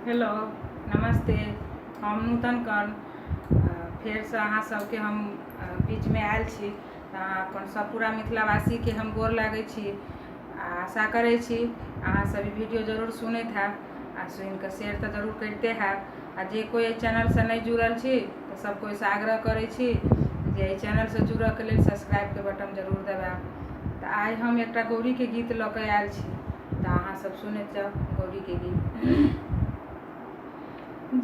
Hello नमस्ते। हम नूतन कर्ण फेर से अहाँ सबके हम बीच में आयल छी। अपन सब पूरा मिथिलावासी के हम गोर लागै छी। आशा करै छी अहाँ सब वीडियो जरूर सुनैत हैब आ सुनि कऽ शेयर तऽ जरूर करिते हैब। आ जे कोई चैनल से नहीं जुड़ल छी तो सब कोई से आग्रह करै छी जे चैनल से जुड़ऽ के लेल सब्सक्राइब के बटन जरूर दबाएब। तो आई हम एकटा गौरी के गीत लऽ कऽ आयल छी, तो अहाँ सब सुनैत जाउ गौरी के गीत।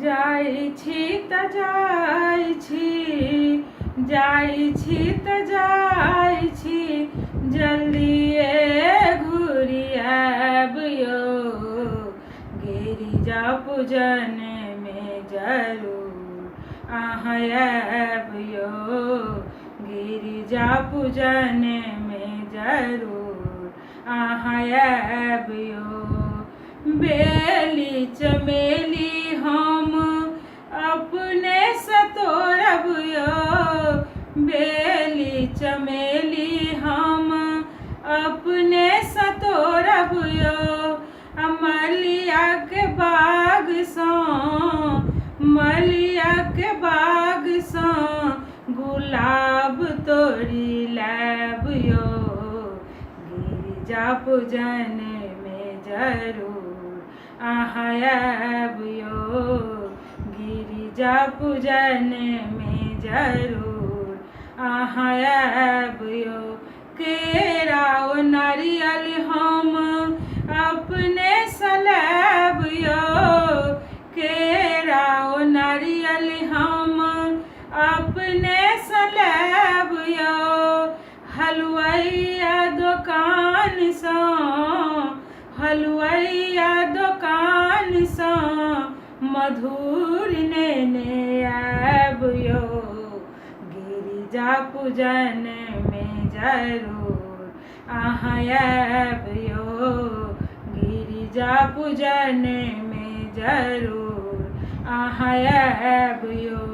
जाइ छी तऽ जाइ छी, जाइ छी तऽ जाइ छी, जल्दिए घुरि आएब यौ, गिरिजा पूजन में जरूर अहाँ आएब यौ, गिरिजा पूजन में जरूर अहाँ आएब यौ। बेली चमेली हम अपने से तोड़ब यौ, बेली चमेली हम अपने से तोड़ब यौ, मलिया के बाग सँ, मलिया के बाग सँ गुलाब तोड़ी लाएब यौ, गिरिजा पूजन में जरूर अहाँ आएब यौ, गिरिजा पूजन में जरूर अहाँ आएब यौ। केरा ओ नारियल हम अपने से लाएब यौ, केरा ओ नारियल हम अपने से लाएब यौ, हलुआइया दोकान सँ, हलुआइया दोकान सँ मधुर नेने आएब यौ, गिरिजा पूजन में जरूर अहाँ आएब यौ, गिरिजा पूजन में जरूर अहाँ आएब यौ।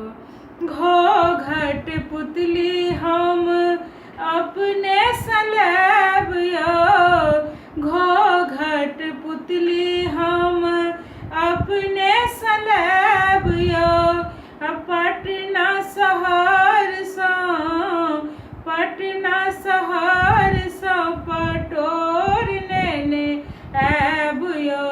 घोघट पुतली हम अपने से लाएब यौ, घोघट पुतली हम अपने से लाएब यौ, पटना शहर सँ, पटना शहर सँ पटोर नेने आएब यौ,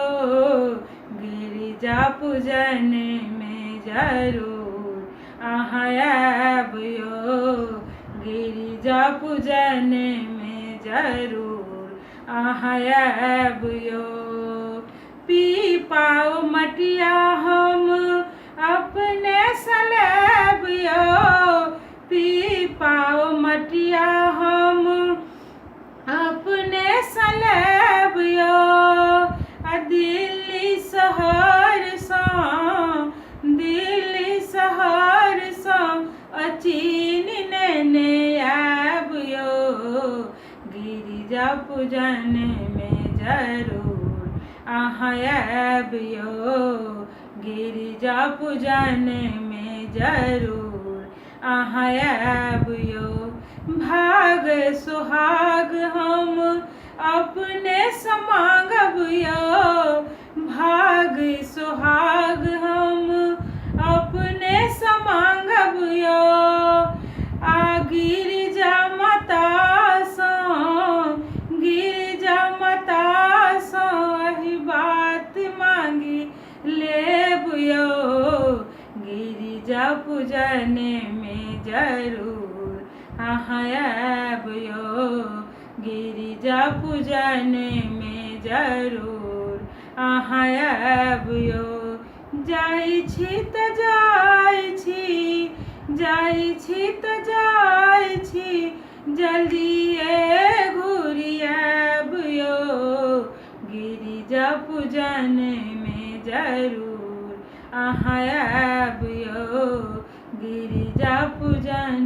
गिरिजा पूजन में जरूर अहाँ आएब यौ, गिरिजा पूजन में जरूर अहाँ आएब यौ। पीपा ओ मटिया हम अपने से लाएब यौ, पीपा ओ मटिया हम अपने से लाएब यौ, दिल्ली शहर सँ, दिल्ली शहर सँ चीन नेने आएब यौ, गिरिजा पूजन में जरूर अहाँ आएब यौ, गिरिजा पूजन में जरूर अहाँ आएब यौ। भाग सुहाग हम अपने से मांगब यौ, भाग सुहाग हम अपने से मांगब यौ, आ गिरिजा माता सँ, गिरिजा माता सँ एही बात मांगी लेब यौ, गिरिजा पूजन में जरूर अहाँ आएब यौ, गिरिजा पूजन में जरूर अहाँ आएब यौ। जाइ छी तऽ जाइ छी, जाइ छी तऽ जाइ छी, जल्दिए घुरि आएब यौ, गिरिजा पूजन में जरूर अहाँ आएब यौ, गिरिजा पूजन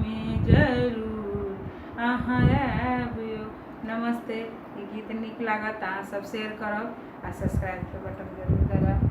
में जरूर अहाँ आएब यौ। नमस्ते। ई गीत नीक लागत अहाँ सब शेयर करब आ सब्सक्राइब के बटन जरूर दबाएब।